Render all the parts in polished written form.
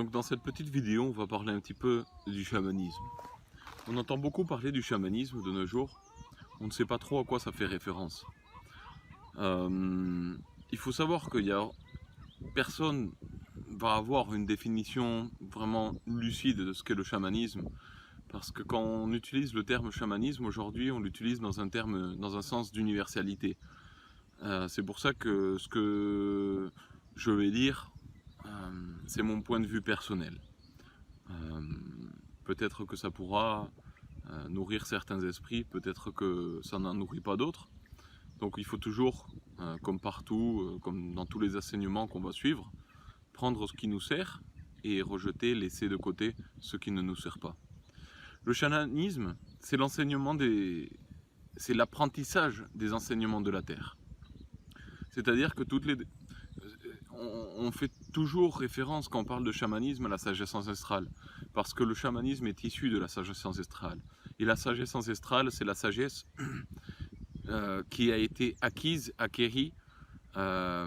Donc dans cette petite vidéo, on va parler un petit peu du chamanisme. On entend beaucoup parler du chamanisme de nos jours. On ne sait pas trop à quoi ça fait référence. Il faut savoir qu'il y a personne va avoir une définition vraiment lucide de ce qu'est le chamanisme. Parce que quand on utilise le terme chamanisme aujourd'hui, on l'utilise dans un sens d'universalité. C'est pour ça que ce que je vais dire, c'est mon point de vue personnel. Peut-être que ça pourra nourrir certains esprits, peut-être que ça n'en nourrit pas d'autres. Donc il faut toujours, comme partout, comme dans tous les enseignements qu'on va suivre, prendre ce qui nous sert et rejeter, laisser de côté ce qui ne nous sert pas. Le chamanisme, c'est c'est l'apprentissage des enseignements de la terre. C'est-à-dire que on fait toujours référence quand on parle de chamanisme à la sagesse ancestrale, parce que le chamanisme est issu de la sagesse ancestrale. Et la sagesse ancestrale, c'est la sagesse qui a été acquérie en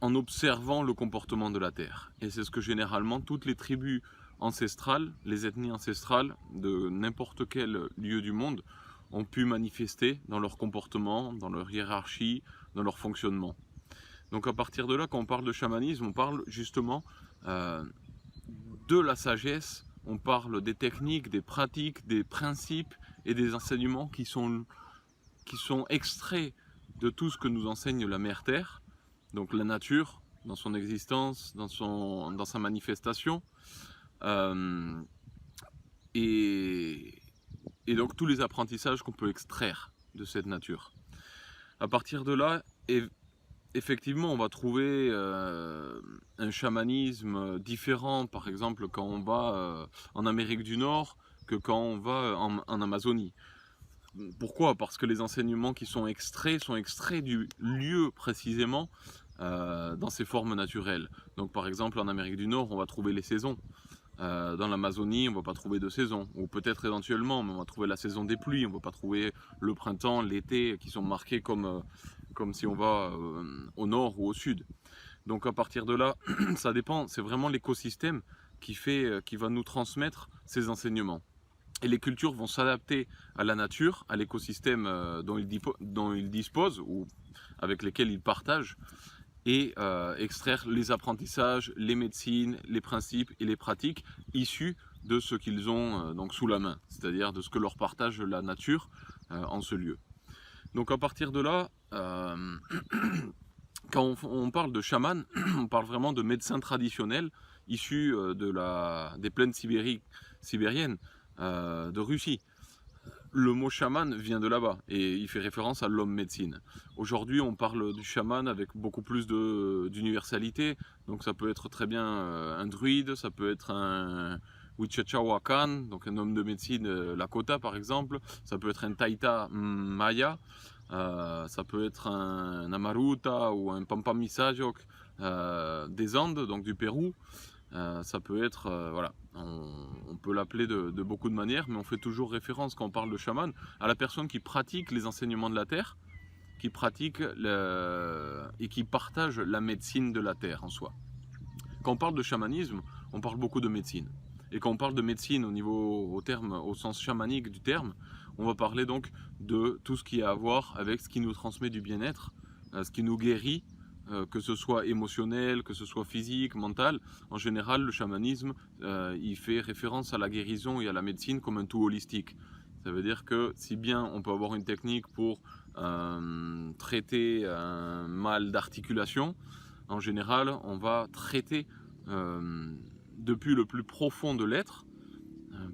observant le comportement de la terre. Et c'est ce que généralement toutes les tribus ancestrales, les ethnies ancestrales de n'importe quel lieu du monde ont pu manifester dans leur comportement, dans leur hiérarchie, dans leur fonctionnement. Donc à partir de là, quand on parle de chamanisme, on parle justement de la sagesse, on parle des techniques, des pratiques, des principes et des enseignements qui sont extraits de tout ce que nous enseigne la Mère Terre, donc la nature, dans son existence, dans sa manifestation, et donc tous les apprentissages qu'on peut extraire de cette nature. À partir de là, effectivement, on va trouver un chamanisme différent, par exemple, quand on va en Amérique du Nord que quand on va en Amazonie. Pourquoi? Parce que les enseignements qui sont extraits du lieu précisément dans ses formes naturelles. Donc par exemple, en Amérique du Nord, on va trouver les saisons. Dans l'Amazonie, on ne va pas trouver de saison, ou peut-être éventuellement, mais on va trouver la saison des pluies, on ne va pas trouver le printemps, l'été, qui sont marqués comme si on va au nord ou au sud. Donc à partir de là, ça dépend, c'est vraiment l'écosystème qui va nous transmettre ces enseignements. Et les cultures vont s'adapter à la nature, à l'écosystème dont ils disposent, ou avec lesquels ils partagent, et extraire les apprentissages, les médecines, les principes et les pratiques issus de ce qu'ils ont donc sous la main, c'est-à-dire de ce que leur partage la nature en ce lieu. Donc à partir de là, quand on parle de chaman, on parle vraiment de médecins traditionnels issus des plaines sibériennes, de Russie. Le mot chaman vient de là-bas et il fait référence à l'homme médecine. Aujourd'hui, on parle du chaman avec beaucoup plus d'universalité. Donc ça peut être très bien un druide, ça peut être un Wichachawakan, donc un homme de médecine Lakota par exemple. Ça peut être un Taita Maya, ça peut être un Amaruta ou un Pampamisajok des Andes, donc du Pérou. Ça peut être, voilà, on peut l'appeler de beaucoup de manières, mais on fait toujours référence quand on parle de chaman à la personne qui pratique les enseignements de la terre, qui pratique et qui partage la médecine de la terre en soi. Quand on parle de chamanisme, on parle beaucoup de médecine. Et quand on parle de médecine au sens chamanique du terme, on va parler donc de tout ce qui a à voir avec ce qui nous transmet du bien-être, ce qui nous guérit, que ce soit émotionnel, que ce soit physique, mental. En général, le chamanisme, il fait référence à la guérison et à la médecine comme un tout holistique. Ça veut dire que si bien on peut avoir une technique pour traiter un mal d'articulation, en général, on va traiter depuis le plus profond de l'être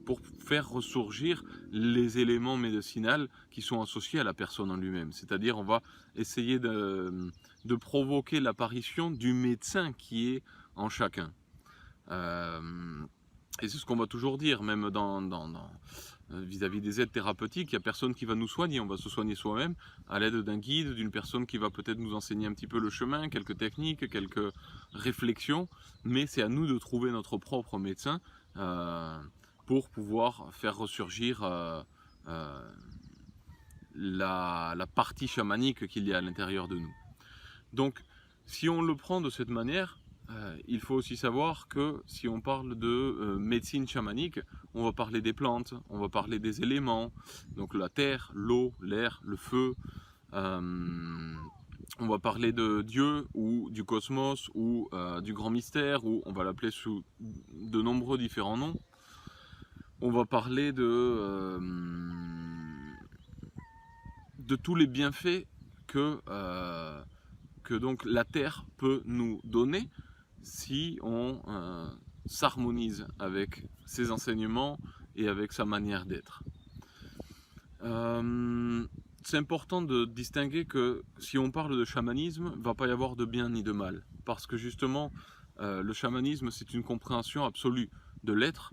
pour faire ressurgir les éléments médicinaux qui sont associés à la personne en lui-même. C'est-à-dire on va essayer de provoquer l'apparition du médecin qui est en chacun. Et c'est ce qu'on va toujours dire, même vis-à-vis des aides thérapeutiques, il n'y a personne qui va nous soigner, on va se soigner soi-même à l'aide d'un guide, d'une personne qui va peut-être nous enseigner un petit peu le chemin, quelques techniques, quelques réflexions, mais c'est à nous de trouver notre propre médecin pour pouvoir faire ressurgir la partie chamanique qu'il y a à l'intérieur de nous. Donc, si on le prend de cette manière, il faut aussi savoir que si on parle de médecine chamanique, on va parler des plantes, on va parler des éléments, donc la terre, l'eau, l'air, le feu, on va parler de Dieu ou du cosmos ou du grand mystère, ou on va l'appeler sous de nombreux différents noms. On va parler de tous les bienfaits que donc la Terre peut nous donner si on s'harmonise avec ses enseignements et avec sa manière d'être. C'est important de distinguer que si on parle de chamanisme, il ne va pas y avoir de bien ni de mal. Parce que justement, le chamanisme, c'est une compréhension absolue de l'être,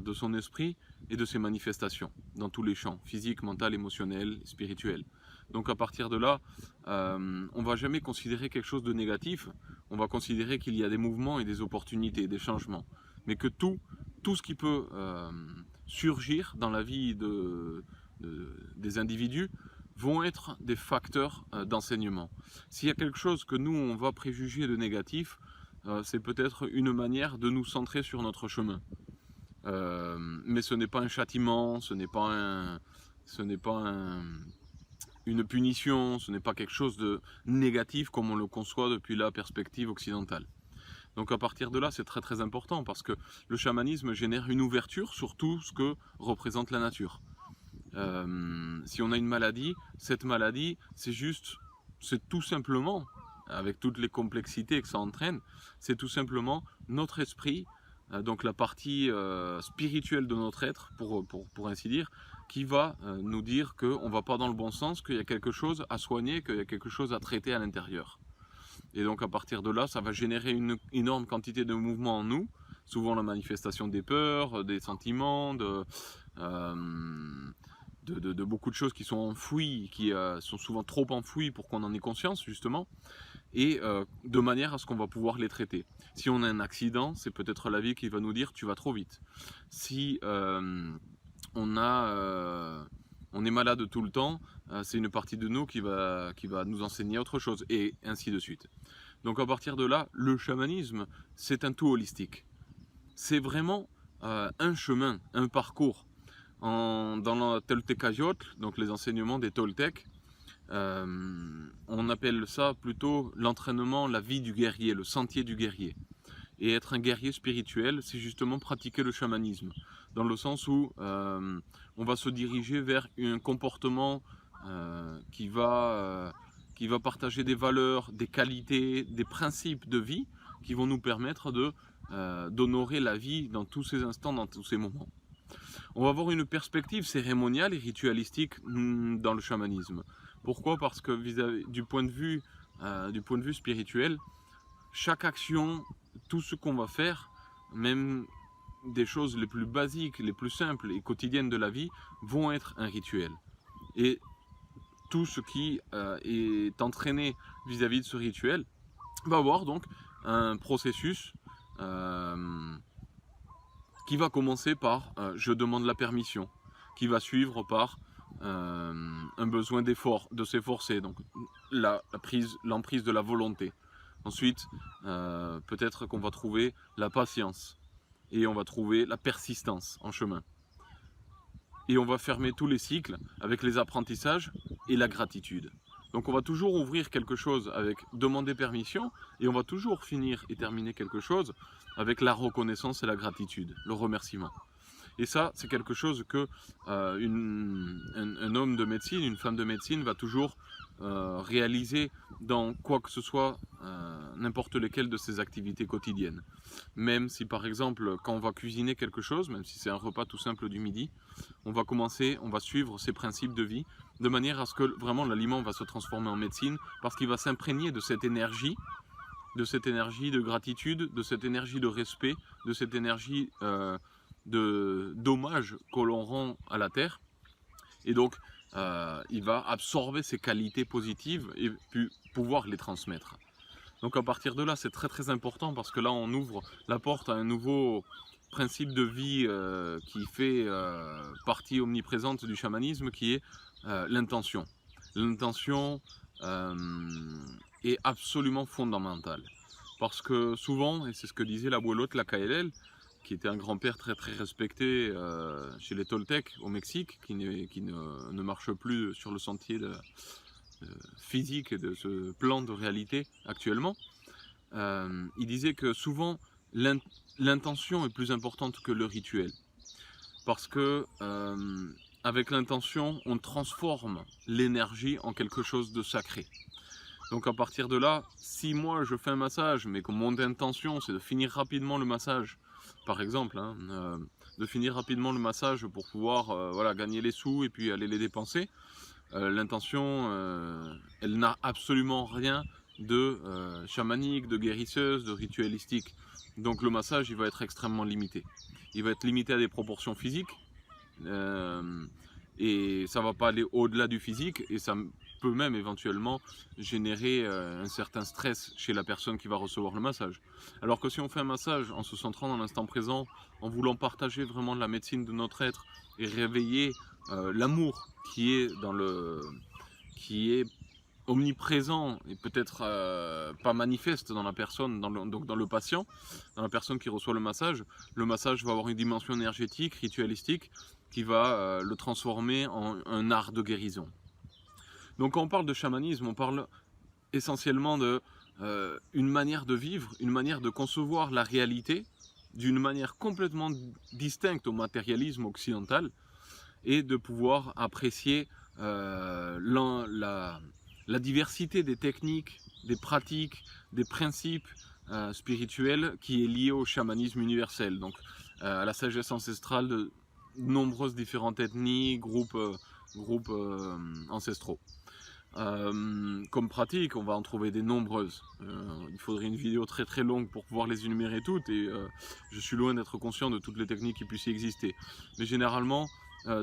de son esprit et de ses manifestations, dans tous les champs, physique, mental, émotionnel, spirituel. Donc à partir de là, on ne va jamais considérer quelque chose de négatif, on va considérer qu'il y a des mouvements et des opportunités, des changements. Mais que tout ce qui peut surgir dans la vie des individus vont être des facteurs d'enseignement. S'il y a quelque chose que nous, on va préjuger de négatif, c'est peut-être une manière de nous centrer sur notre chemin. Mais ce n'est pas un châtiment, ce n'est pas une punition, ce n'est pas quelque chose de négatif comme on le conçoit depuis la perspective occidentale. Donc à partir de là, c'est très très important parce que le chamanisme génère une ouverture sur tout ce que représente la nature. Si on a une maladie, cette maladie, c'est tout simplement, avec toutes les complexités que ça entraîne, c'est tout simplement notre esprit, donc la partie spirituelle de notre être, pour ainsi dire, qui va nous dire qu'on ne va pas dans le bon sens, qu'il y a quelque chose à soigner, qu'il y a quelque chose à traiter à l'intérieur. Et donc à partir de là, ça va générer une énorme quantité de mouvements en nous, souvent la manifestation des peurs, des sentiments, de beaucoup de choses qui sont enfouies, qui sont souvent trop enfouies pour qu'on en ait conscience justement, et de manière à ce qu'on va pouvoir les traiter. Si on a un accident, c'est peut-être la vie qui va nous dire tu vas trop vite. Si on est malade tout le temps, c'est une partie de nous qui va nous enseigner autre chose, et ainsi de suite. Donc à partir de là, le chamanisme, c'est un tout holistique. C'est vraiment un chemin, un parcours. Dans la Toltecayotl, donc les enseignements des Toltecs, on appelle ça plutôt l'entraînement, la vie du guerrier, le sentier du guerrier. Et être un guerrier spirituel, c'est justement pratiquer le chamanisme, dans le sens où on va se diriger vers un comportement qui va partager des valeurs, des qualités, des principes de vie qui vont nous permettre d'honorer la vie dans tous ces instants, dans tous ces moments. On va avoir une perspective cérémoniale et ritualistique dans le chamanisme. Pourquoi ? Parce que du point de vue spirituel, chaque action, tout ce qu'on va faire, même des choses les plus basiques, les plus simples et quotidiennes de la vie, vont être un rituel. Et tout ce qui est entraîné vis-à-vis de ce rituel va avoir donc un processus qui va commencer par je demande la permission, qui va suivre par un besoin d'effort, de s'efforcer, donc l'emprise de la volonté. Ensuite, peut-être qu'on va trouver la patience et on va trouver la persistance en chemin. Et on va fermer tous les cycles avec les apprentissages et la gratitude. Donc on va toujours ouvrir quelque chose avec demander permission, et on va toujours finir et terminer quelque chose avec la reconnaissance et la gratitude, le remerciement. Et ça, c'est quelque chose que un homme de médecine, une femme de médecine va toujours réaliser dans quoi que ce soit, n'importe lesquelles de ses activités quotidiennes. Même si par exemple, quand on va cuisiner quelque chose, même si c'est un repas tout simple du midi, on va suivre ces principes de vie, de manière à ce que vraiment l'aliment va se transformer en médecine, parce qu'il va s'imprégner de cette énergie de gratitude, de cette énergie de respect, de cette énergie d'hommage que l'on rend à la terre. Et donc il va absorber ces qualités positives et puis pouvoir les transmettre. Donc à partir de là, c'est très très important, parce que là on ouvre la porte à un nouveau principe de vie qui fait partie omniprésente du chamanisme, qui est l'intention. L'intention est absolument fondamentale, Parce que souvent, et c'est ce que disait l'abuelo Tlacaelel, qui était un grand-père très très respecté chez les Toltecs au Mexique, qui ne marche plus sur le sentier physique et de ce plan de réalité actuellement. Il disait que souvent l'intention est plus importante que le rituel. Parce que avec l'intention, on transforme l'énergie en quelque chose de sacré. Donc à partir de là, si moi je fais un massage, mais que mon intention c'est de finir rapidement le massage, par exemple, de finir rapidement le massage pour pouvoir voilà, gagner les sous et puis aller les dépenser, l'intention, elle n'a absolument rien de chamanique, de guérisseuse, de ritualistique. Donc le massage, il va être extrêmement limité. Il va être limité à des proportions physiques, et ça ne va pas aller au-delà du physique, et ça peut même éventuellement générer un certain stress chez la personne qui va recevoir le massage. Alors que si on fait un massage en se centrant dans l'instant présent, en voulant partager vraiment la médecine de notre être et réveiller l'amour qui est omniprésent et peut-être pas manifeste dans la personne, donc dans le patient, dans la personne qui reçoit le massage va avoir une dimension énergétique, ritualistique, qui va le transformer en un art de guérison. Donc quand on parle de chamanisme, on parle essentiellement de une manière de vivre, une manière de concevoir la réalité d'une manière complètement distincte au matérialisme occidental, et de pouvoir apprécier la diversité des techniques, des pratiques, des principes spirituels qui est lié au chamanisme universel, donc à la sagesse ancestrale de nombreuses différentes ethnies, groupes ancestraux. Comme pratique, on va en trouver des nombreuses. Il faudrait une vidéo très très longue pour pouvoir les énumérer toutes, et je suis loin d'être conscient de toutes les techniques qui puissent y exister. Mais généralement,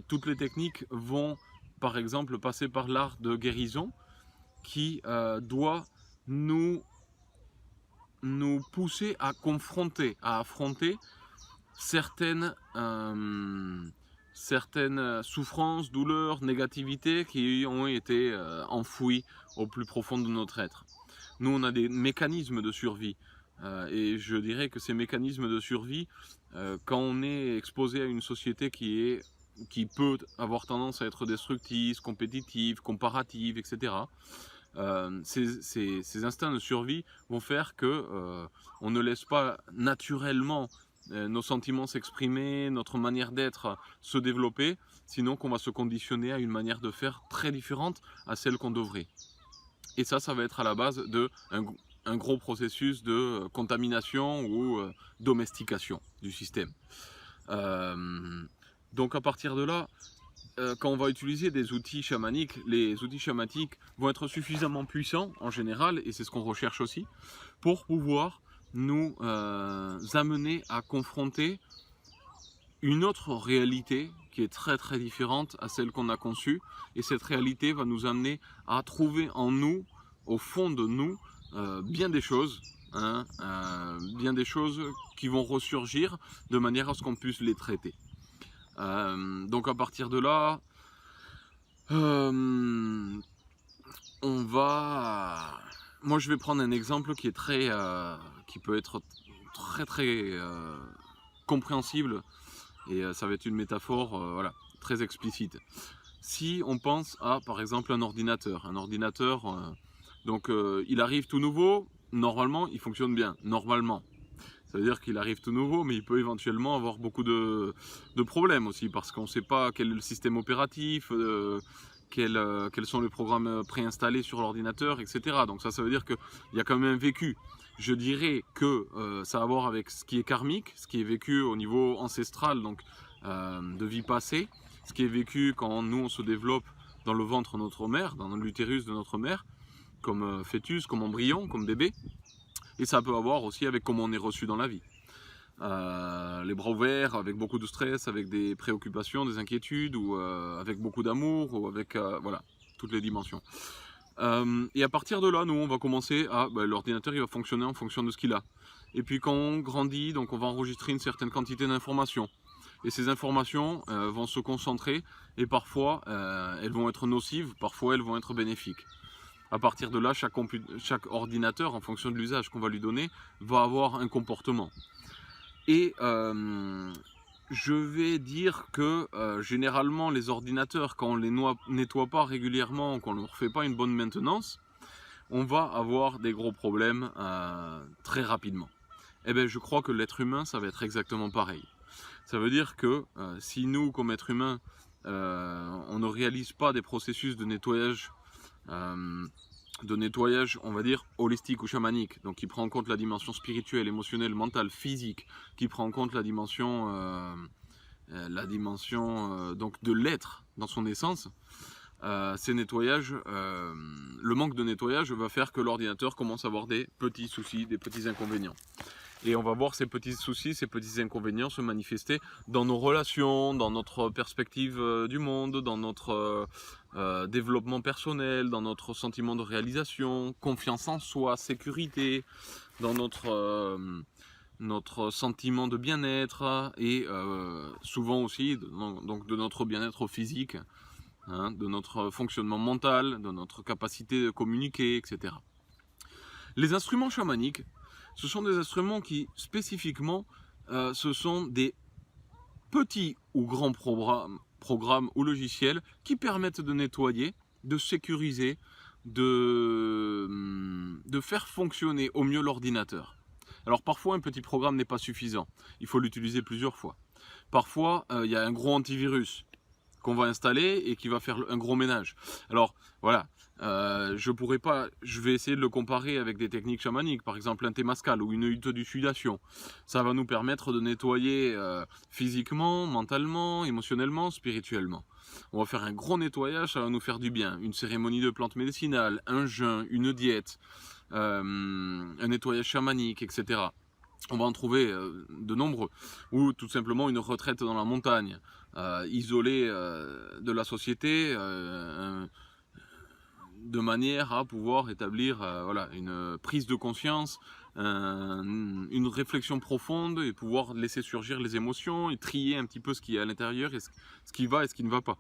toutes les techniques vont, par exemple, passer par l'art de guérison, qui doit nous pousser à confronter, à affronter certaines souffrances, douleurs, négativités qui ont été enfouies au plus profond de notre être. Nous, on a des mécanismes de survie, et je dirais que ces mécanismes de survie, quand on est exposé à une société qui peut avoir tendance à être destructrice, compétitive, comparative, etc., ces instincts de survie vont faire que on ne laisse pas naturellement nos sentiments s'exprimer, notre manière d'être se développer, sinon qu'on va se conditionner à une manière de faire très différente à celle qu'on devrait. Et ça va être à la base d'un gros processus de contamination ou domestication du système. Donc à partir de là, quand on va utiliser des outils chamaniques, les outils chamaniques vont être suffisamment puissants en général, et c'est ce qu'on recherche aussi, pour pouvoir nous amener à confronter une autre réalité qui est très très différente à celle qu'on a conçue, et cette réalité va nous amener à trouver en nous, au fond de nous, bien des choses, bien des choses qui vont ressurgir de manière à ce qu'on puisse les traiter. Donc à partir de là, moi je vais prendre un exemple qui est qui peut être très compréhensible, et ça va être une métaphore voilà, très explicite. Si on pense à, par exemple, un ordinateur, donc il arrive tout nouveau, normalement il fonctionne bien, normalement. Ça veut dire qu'il arrive tout nouveau, mais il peut éventuellement avoir beaucoup de problèmes aussi, parce qu'on ne sait pas quel est le système opératif, quels sont les programmes préinstallés sur l'ordinateur, etc. Donc ça veut dire qu'il y a quand même un vécu. Je dirais que ça a à voir avec ce qui est karmique, ce qui est vécu au niveau ancestral, donc de vie passée, ce qui est vécu quand nous on se développe dans le ventre de notre mère, dans l'utérus de notre mère, comme fœtus, comme embryon, comme bébé. Et ça peut avoir aussi avec comment on est reçu dans la vie. Les bras ouverts, avec beaucoup de stress, avec des préoccupations, des inquiétudes, ou avec beaucoup d'amour, ou avec voilà, toutes les dimensions. Et à partir de là, nous, on va commencer à... l'ordinateur, il va fonctionner en fonction de ce qu'il a. Et puis quand on grandit, donc on va enregistrer une certaine quantité d'informations. Et ces informations vont se concentrer, et parfois elles vont être nocives, parfois elles vont être bénéfiques. À partir de là, chaque ordinateur, en fonction de l'usage qu'on va lui donner, va avoir un comportement. Et je vais dire que généralement les ordinateurs, quand on les nettoie pas régulièrement, qu'on ne leur fait pas une bonne maintenance, on va avoir des gros problèmes très rapidement. Et bien je crois que l'être humain, ça va être exactement pareil. Ça veut dire que si nous, comme êtres humains, on ne réalise pas des processus de nettoyage, on va dire, holistique ou chamanique, donc qui prend en compte la dimension spirituelle, émotionnelle, mentale, physique, qui prend en compte la dimension donc de l'être dans son essence, ces nettoyages, le manque de nettoyage va faire que l'ordinateur commence à avoir des petits soucis, des petits inconvénients. Et on va voir ces petits soucis, ces petits inconvénients se manifester dans nos relations, dans notre perspective du monde, dans notre développement personnel, dans notre sentiment de réalisation, confiance en soi, sécurité, dans notre sentiment de bien-être et souvent aussi donc de notre bien-être physique, hein, de notre fonctionnement mental, de notre capacité de communiquer, etc. Les instruments chamaniques, ce sont des instruments qui, spécifiquement, ce sont des petits ou grands programmes ou logiciels qui permettent de nettoyer, de sécuriser, de faire fonctionner au mieux l'ordinateur. Alors parfois, un petit programme n'est pas suffisant. Il faut l'utiliser plusieurs fois. Parfois, il y a un gros antivirus qu'on va installer et qui va faire un gros ménage. Alors voilà, je vais essayer de le comparer avec des techniques chamaniques, par exemple un Temazcal ou une hutte du sudation. Ça va nous permettre de nettoyer physiquement, mentalement, émotionnellement, spirituellement. On va faire un gros nettoyage, ça va nous faire du bien. Une cérémonie de plantes médicinales, un jeûne, une diète, un nettoyage chamanique, etc. On va en trouver de nombreux, ou tout simplement une retraite dans la montagne, isolée de la société, de manière à pouvoir établir voilà, une prise de conscience, une réflexion profonde et pouvoir laisser surgir les émotions et trier un petit peu ce qui est à l'intérieur et ce qui va et ce qui ne va pas.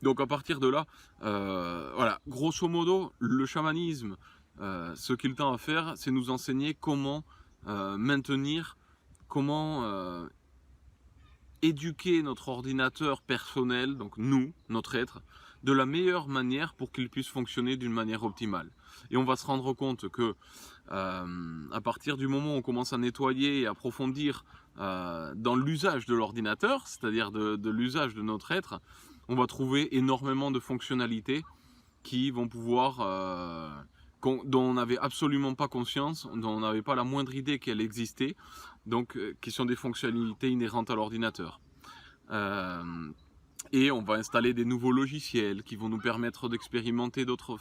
Donc à partir de là, voilà, grosso modo, le chamanisme, ce qu'il tend à faire, c'est nous enseigner comment maintenir, comment éduquer notre ordinateur personnel, donc nous, notre être, de la meilleure manière pour qu'il puisse fonctionner d'une manière optimale. Et on va se rendre compte que à partir du moment où on commence à nettoyer et approfondir dans l'usage de l'ordinateur, c'est-à-dire de l'usage de notre être, on va trouver énormément de fonctionnalités qui vont pouvoir dont on n'avait absolument pas conscience, dont on n'avait pas la moindre idée qu'elle existait, donc qui sont des fonctionnalités inhérentes à l'ordinateur. Et on va installer des nouveaux logiciels qui vont nous permettre d'expérimenter d'autres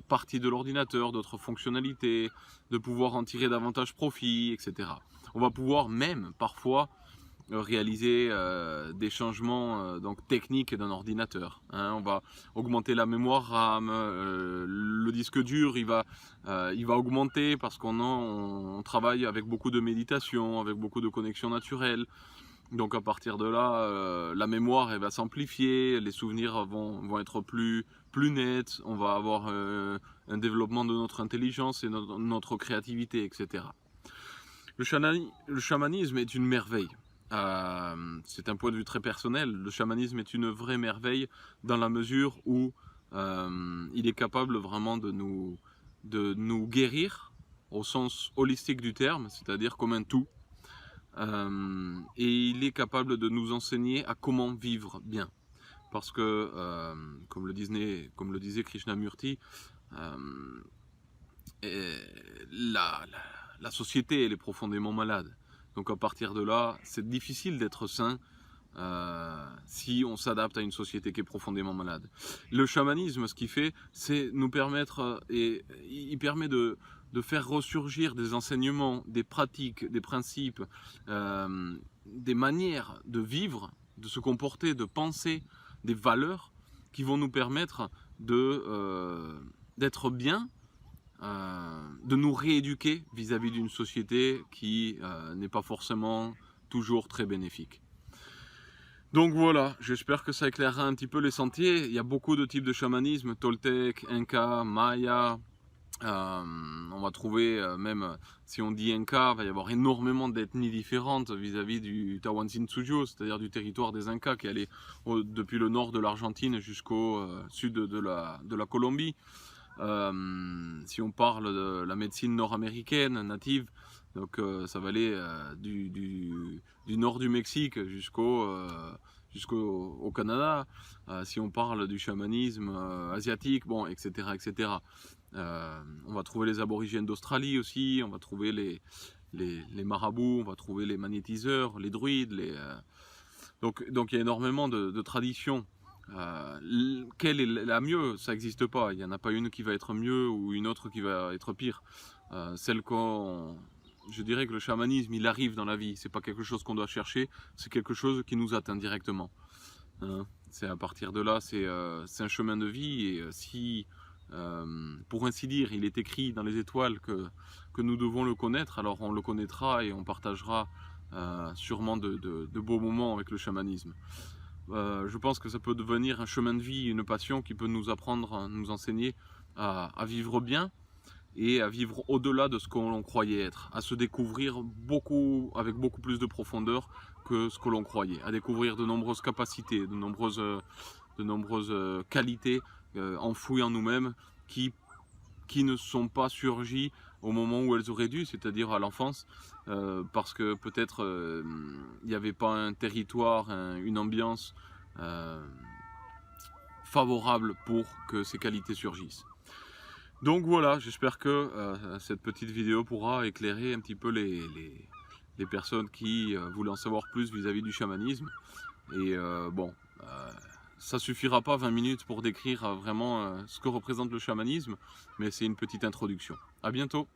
parties de l'ordinateur, d'autres fonctionnalités, de pouvoir en tirer davantage profit, etc. On va pouvoir même parfois réaliser des changements donc techniques d'un ordinateur. Hein. On va augmenter la mémoire RAM, le disque dur il va augmenter parce qu'on travaille avec beaucoup de méditation, avec beaucoup de connexions naturelles. Donc à partir de là, la mémoire elle va s'amplifier, les souvenirs vont être plus nets, on va avoir un développement de notre intelligence et notre créativité, etc. Le chamanisme est une merveille. C'est un point de vue très personnel. Le chamanisme est une vraie merveille dans la mesure où il est capable vraiment de nous guérir au sens holistique du terme, c'est-à-dire comme un tout. Et il est capable de nous enseigner à comment vivre bien. Parce que, comme le disait Krishnamurti, la société elle est profondément malade. Donc à partir de là, c'est difficile d'être sain si on s'adapte à une société qui est profondément malade. Le chamanisme, ce qu'il fait, c'est nous permettre, et il permet de faire ressurgir des enseignements, des pratiques, des principes, des manières de vivre, de se comporter, de penser, des valeurs qui vont nous permettre d'être bien, de nous rééduquer vis-à-vis d'une société qui n'est pas forcément toujours très bénéfique. Donc voilà, j'espère que ça éclairera un petit peu les sentiers. Il y a beaucoup de types de chamanisme, Toltec, Inca, Maya. On va trouver, même si on dit Inca, il va y avoir énormément d'ethnies différentes vis-à-vis du Tawantinsuyo, c'est-à-dire du territoire des Incas qui allait depuis le nord de l'Argentine jusqu'au sud de la Colombie. Si on parle de la médecine nord-américaine native, donc ça va aller du nord du Mexique jusqu'au Canada. Si on parle du chamanisme asiatique, bon, etc., etc. On va trouver les aborigènes d'Australie aussi, on va trouver les marabouts, on va trouver les magnétiseurs, les druides. Donc il y a énormément de traditions. Quelle est la mieux? Ça n'existe pas. Il n'y en a pas une qui va être mieux ou une autre qui va être pire. Je dirais que le chamanisme, il arrive dans la vie. C'est pas quelque chose qu'on doit chercher, c'est quelque chose qui nous atteint directement. C'est à partir de là, c'est un chemin de vie. Et si, pour ainsi dire, il est écrit dans les étoiles que nous devons le connaître, alors on le connaîtra et on partagera sûrement de beaux moments avec le chamanisme. Je pense que ça peut devenir un chemin de vie, une passion qui peut nous apprendre, nous enseigner à vivre bien et à vivre au-delà de ce que l'on croyait être, à se découvrir avec beaucoup plus de profondeur que ce que l'on croyait, à découvrir de nombreuses capacités, de nombreuses qualités enfouies en nous-mêmes qui ne sont pas surgies au moment où elles auraient dû, c'est-à-dire à l'enfance, parce que peut-être il n'y avait pas un territoire, une ambiance favorable pour que ces qualités surgissent. Donc voilà, j'espère que cette petite vidéo pourra éclairer un petit peu les personnes qui voulaient en savoir plus vis-à-vis du chamanisme. Et bon, ça suffira pas 20 minutes pour décrire vraiment ce que représente le chamanisme, mais c'est une petite introduction. À bientôt!